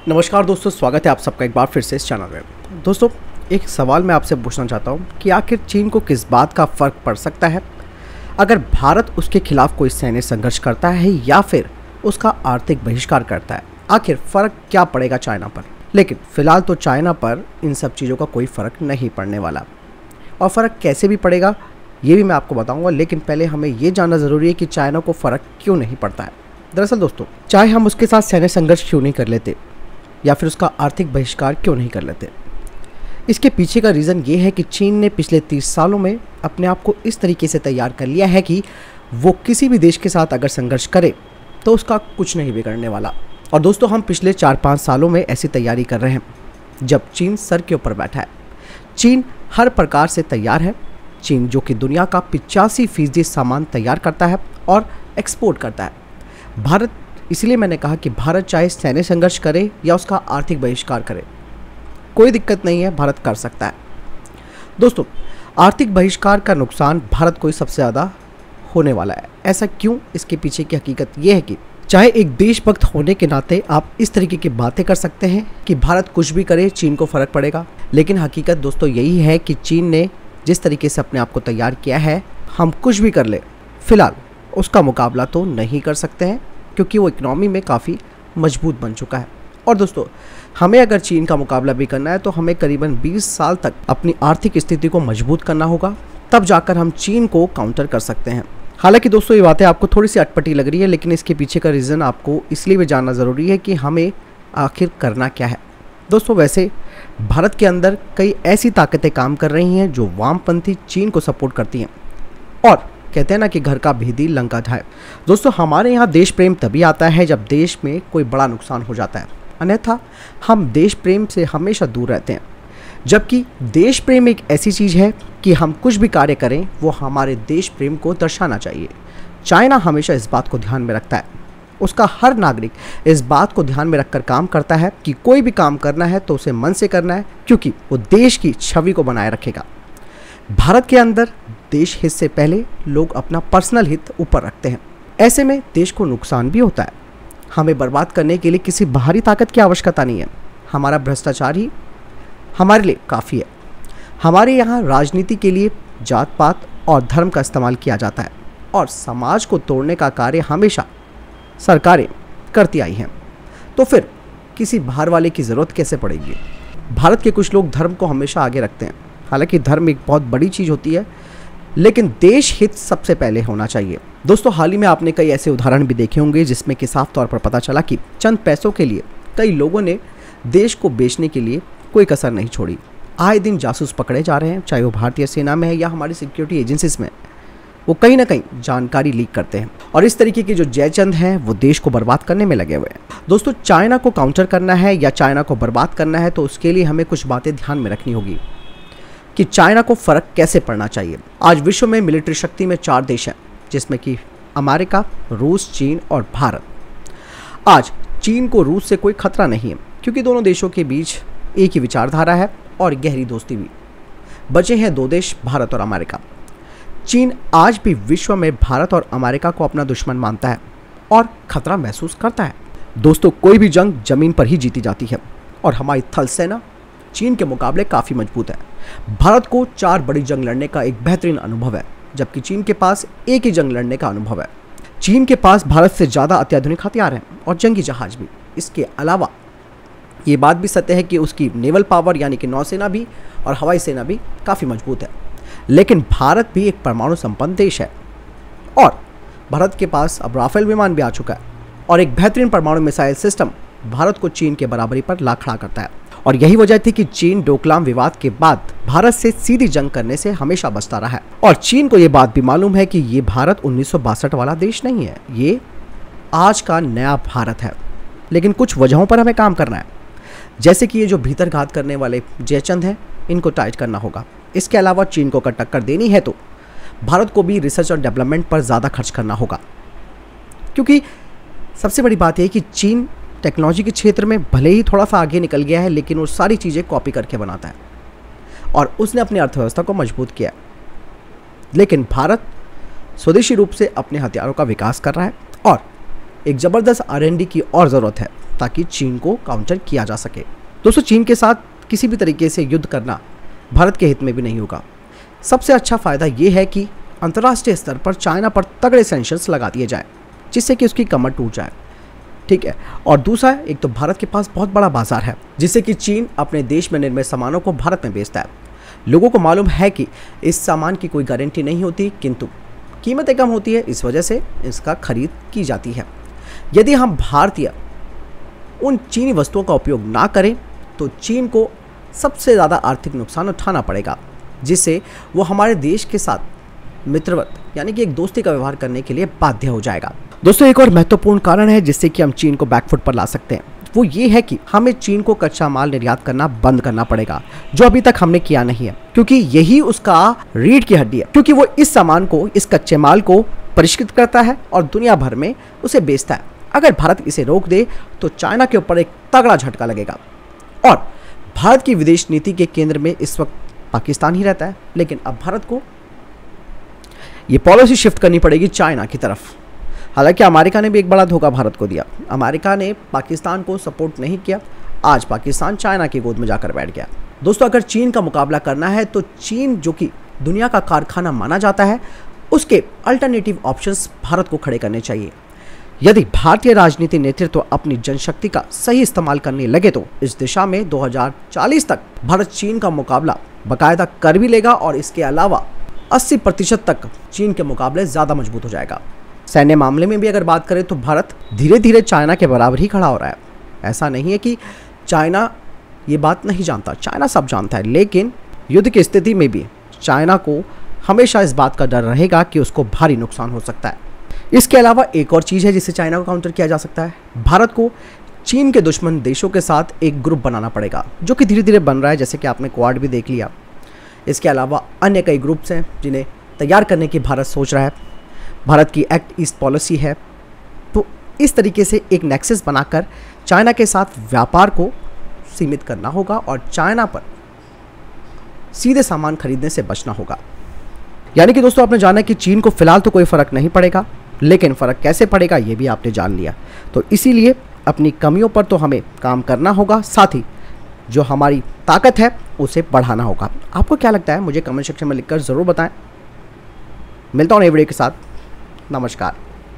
नमस्कार दोस्तों, स्वागत है आप सबका एक बार फिर से इस चैनल में। दोस्तों, एक सवाल मैं आपसे पूछना चाहता हूं कि आखिर चीन को किस बात का फ़र्क पड़ सकता है अगर भारत उसके खिलाफ कोई सैन्य संघर्ष करता है या फिर उसका आर्थिक बहिष्कार करता है। आखिर फ़र्क क्या पड़ेगा चाइना पर। लेकिन फ़िलहाल तो चाइना पर इन सब चीज़ों का कोई फ़र्क नहीं पड़ने वाला, और फ़र्क कैसे भी पड़ेगा ये भी मैं आपको बताऊँगा। लेकिन पहले हमें ये जानना ज़रूरी है कि चाइना को फ़र्क क्यों नहीं पड़ता है। दरअसल दोस्तों, चाहे हम उसके साथ सैन्य संघर्ष क्यों नहीं कर लेते या फिर उसका आर्थिक बहिष्कार क्यों नहीं कर लेते, इसके पीछे का रीज़न ये है कि चीन ने पिछले 30 सालों में अपने आप को इस तरीके से तैयार कर लिया है कि वो किसी भी देश के साथ अगर संघर्ष करे तो उसका कुछ नहीं बिगड़ने वाला। और दोस्तों, हम पिछले 4-5 सालों में ऐसी तैयारी कर रहे हैं जब चीन सर के ऊपर बैठा है। चीन हर प्रकार से तैयार है। चीन जो कि दुनिया का 85% सामान तैयार करता है और एक्सपोर्ट करता है। भारत, इसलिए मैंने कहा कि भारत चाहे सैन्य संघर्ष करे या उसका आर्थिक बहिष्कार करे, कोई दिक्कत नहीं है, भारत कर सकता है। दोस्तों, आर्थिक बहिष्कार का नुकसान भारत को ही सबसे ज़्यादा होने वाला है। ऐसा क्यों? इसके पीछे की हकीकत यह है कि चाहे एक देशभक्त होने के नाते आप इस तरीके की बातें कर सकते हैं कि भारत कुछ भी करे चीन को फ़र्क पड़ेगा, लेकिन हकीकत दोस्तों यही है कि चीन ने जिस तरीके से अपने आप को तैयार किया है, हम कुछ भी कर ले फिलहाल उसका मुकाबला तो नहीं कर सकते हैं, क्योंकि वो इकनॉमी में काफ़ी मजबूत बन चुका है। और दोस्तों, हमें अगर चीन का मुकाबला भी करना है तो हमें करीबन 20 साल तक अपनी आर्थिक स्थिति को मजबूत करना होगा, तब जाकर हम चीन को काउंटर कर सकते हैं। हालांकि दोस्तों, ये बातें आपको थोड़ी सी अटपटी लग रही है, लेकिन इसके पीछे का रीज़न आपको इसलिए भी जानना ज़रूरी है कि हमें आखिर करना क्या है। दोस्तों, वैसे भारत के अंदर कई ऐसी ताकतें काम कर रही हैं जो वामपंथी चीन को सपोर्ट करती हैं, और कहते हैं ना कि घर का भेदी लंका ढाए। दोस्तों, हमारे यहाँ देश प्रेम तभी आता है जब देश में कोई बड़ा नुकसान हो जाता है, अन्यथा हम देश प्रेम से हमेशा दूर रहते हैं। जबकि देश प्रेम एक ऐसी चीज़ है कि हम कुछ भी कार्य करें वो हमारे देश प्रेम को दर्शाना चाहिए। चाइना हमेशा इस बात को ध्यान में रखता है, उसका हर नागरिक इस बात को ध्यान में रखकर काम करता है कि कोई भी काम करना है तो उसे मन से करना है, क्योंकि वो देश की छवि को बनाए रखेगा। भारत के अंदर देश हित से पहले लोग अपना पर्सनल हित ऊपर रखते हैं। ऐसे में देश को नुकसान भी होता है। हमें बर्बाद करने के लिए किसी बाहरी ताकत की आवश्यकता नहीं है। हमारा भ्रष्टाचार ही हमारे लिए काफ़ी है। हमारे यहाँ राजनीति के लिए जात पात और धर्म का इस्तेमाल किया जाता है, और समाज को तोड़ने का कार्य हमेशा सरकारें करती आई हैं। तो फिर किसी बाहर वाले की ज़रूरत कैसे पड़ेगी? भारत के कुछ लोग धर्म को हमेशा आगे रखते हैं। हालांकि धर्म एक बहुत बड़ी चीज़ होती है, लेकिन देश हित सबसे पहले होना चाहिए। दोस्तों, हाल ही में आपने कई ऐसे उदाहरण भी देखे होंगे जिसमें कि साफ तौर पर पता चला कि चंद पैसों के लिए कई लोगों ने देश को बेचने के लिए कोई कसर नहीं छोड़ी। आए दिन जासूस पकड़े जा रहे हैं, चाहे वो भारतीय सेना में है या हमारी सिक्योरिटी एजेंसीज में। वो कहीं ना कहीं जानकारी लीक करते हैं, और इस तरीके के जो जयचंद हैं वो देश को बर्बाद करने में लगे हुए हैं। दोस्तों, चाइना को काउंटर करना है या चाइना को बर्बाद करना है तो उसके लिए हमें कुछ बातें ध्यान में रखनी होगी कि चाइना को फ़र्क कैसे पड़ना चाहिए। आज विश्व में मिलिट्री शक्ति में 4 देश हैं, जिसमें कि अमेरिका, रूस, चीन और भारत। आज चीन को रूस से कोई खतरा नहीं है, क्योंकि दोनों देशों के बीच एक ही विचारधारा है और गहरी दोस्ती भी। बचे हैं 2 देश, भारत और अमेरिका। चीन आज भी विश्व में भारत और अमेरिका को अपना दुश्मन मानता है और खतरा महसूस करता है। दोस्तों, कोई भी जंग जमीन पर ही जीती जाती है, और हमारी थल सेना चीन के मुकाबले काफ़ी मजबूत है। भारत को 4 बड़ी जंग लड़ने का एक बेहतरीन अनुभव है, जबकि चीन के पास एक ही जंग लड़ने का अनुभव है। चीन के पास भारत से ज़्यादा अत्याधुनिक हथियार हैं और जंगी जहाज भी। इसके अलावा ये बात भी सत्य है कि उसकी नेवल पावर यानी कि नौसेना भी और हवाई सेना भी काफ़ी मजबूत है। लेकिन भारत भी एक परमाणु संपन्न देश है, और भारत के पास अब राफेल विमान भी आ चुका है, और एक बेहतरीन परमाणु मिसाइल सिस्टम भारत को चीन के बराबरी पर ला खड़ा करता है। और यही वजह थी कि चीन डोकलाम विवाद के बाद भारत से सीधी जंग करने से हमेशा बचता रहा है। और चीन को ये बात भी मालूम है कि ये भारत 1962 वाला देश नहीं है, ये आज का नया भारत है। लेकिन कुछ वजहों पर हमें काम करना है, जैसे कि ये जो भीतरघात करने वाले जयचंद हैं, इनको टाइट करना होगा। इसके अलावा चीन को अगर टक्कर देनी है तो भारत को भी रिसर्च और डेवलपमेंट पर ज़्यादा खर्च करना होगा, क्योंकि सबसे बड़ी बात यह है कि चीन टेक्नोलॉजी के क्षेत्र में भले ही थोड़ा सा आगे निकल गया है, लेकिन वो सारी चीज़ें कॉपी करके बनाता है, और उसने अपनी अर्थव्यवस्था को मजबूत किया। लेकिन भारत स्वदेशी रूप से अपने हथियारों का विकास कर रहा है, और एक ज़बरदस्त R&D की और ज़रूरत है, ताकि चीन को काउंटर किया जा सके। दोस्तों, चीन के साथ किसी भी तरीके से युद्ध करना भारत के हित में भी नहीं होगा। सबसे अच्छा फ़ायदा ये है कि अंतर्राष्ट्रीय स्तर पर चाइना पर तगड़े सैंक्शंस लगा दिए जाए, जिससे कि उसकी कमर टूट जाए। ठीक है। और दूसरा, एक तो भारत के पास बहुत बड़ा बाजार है, जिससे कि चीन अपने देश में निर्मित सामानों को भारत में बेचता है। लोगों को मालूम है कि इस सामान की कोई गारंटी नहीं होती, किंतु कीमतें कम होती है, इस वजह से इसका खरीद की जाती है। यदि हम भारतीय उन चीनी वस्तुओं का उपयोग ना करें तो चीन को सबसे ज़्यादा आर्थिक नुकसान उठाना पड़ेगा, जिससे वो हमारे देश के साथ मित्रवत यानी कि एक दोस्ती का व्यवहार करने के लिए बाध्य हो जाएगा। दोस्तों, एक और महत्वपूर्ण कारण है जिससे कि हम चीन को बैकफुट पर ला सकते हैं, वो ये है कि हमें चीन को कच्चा माल निर्यात करना बंद करना पड़ेगा, जो अभी तक हमने किया नहीं है, क्योंकि यही उसका रीढ़ की हड्डी है। क्योंकि वो इस सामान को, इस कच्चे माल को परिष्कृत करता है और दुनिया भर में उसे बेचता है। अगर भारत इसे रोक दे तो चाइना के ऊपर एक तगड़ा झटका लगेगा। और भारत की विदेश नीति के केंद्र में इस वक्त पाकिस्तान ही रहता है, लेकिन अब भारत को ये पॉलिसी शिफ्ट करनी पड़ेगी चाइना की तरफ। हालांकि अमेरिका ने भी एक बड़ा धोखा भारत को दिया। अमेरिका ने पाकिस्तान को सपोर्ट नहीं किया, आज पाकिस्तान चाइना की गोद में जाकर बैठ गया। दोस्तों, अगर चीन का मुकाबला करना है तो चीन, जो कि दुनिया का कारखाना माना जाता है, उसके अल्टरनेटिव ऑप्शंस भारत को खड़े करने चाहिए। यदि भारतीय राजनीति नेतृत्व अपनी जनशक्ति का सही इस्तेमाल करने लगे तो इस दिशा में 2040 तक भारत चीन का मुकाबला बाकायदा कर भी लेगा और इसके अलावा 80% तक चीन के मुकाबले ज़्यादा मजबूत हो जाएगा। सैन्य मामले में भी अगर बात करें तो भारत धीरे धीरे चाइना के बराबर ही खड़ा हो रहा है। ऐसा नहीं है कि चाइना ये बात नहीं जानता, चाइना सब जानता है, लेकिन युद्ध की स्थिति में भी चाइना को हमेशा इस बात का डर रहेगा कि उसको भारी नुकसान हो सकता है। इसके अलावा एक और चीज़ है जिससे चाइना को काउंटर किया जा सकता है। भारत को चीन के दुश्मन देशों के साथ एक ग्रुप बनाना पड़ेगा, जो कि धीरे धीरे बन रहा है, जैसे कि आपने क्वाड भी देख लिया। इसके अलावा अन्य कई ग्रुप्स हैं जिन्हें तैयार करने की भारत सोच रहा है। भारत की एक्ट ईस्ट पॉलिसी है। तो इस तरीके से एक नेक्सस बनाकर चाइना के साथ व्यापार को सीमित करना होगा और चाइना पर सीधे सामान खरीदने से बचना होगा। यानी कि दोस्तों, आपने जाना कि चीन को फिलहाल तो कोई फ़र्क नहीं पड़ेगा, लेकिन फ़र्क कैसे पड़ेगा ये भी आपने जान लिया। तो इसीलिए अपनी कमियों पर तो हमें काम करना होगा, साथ ही जो हमारी ताकत है उसे बढ़ाना होगा। आपको क्या लगता है मुझे कमेंट सेक्शन में लिखकर ज़रूर बताएं। मिलता हूँ नए वीडियो के साथ। नमस्कार।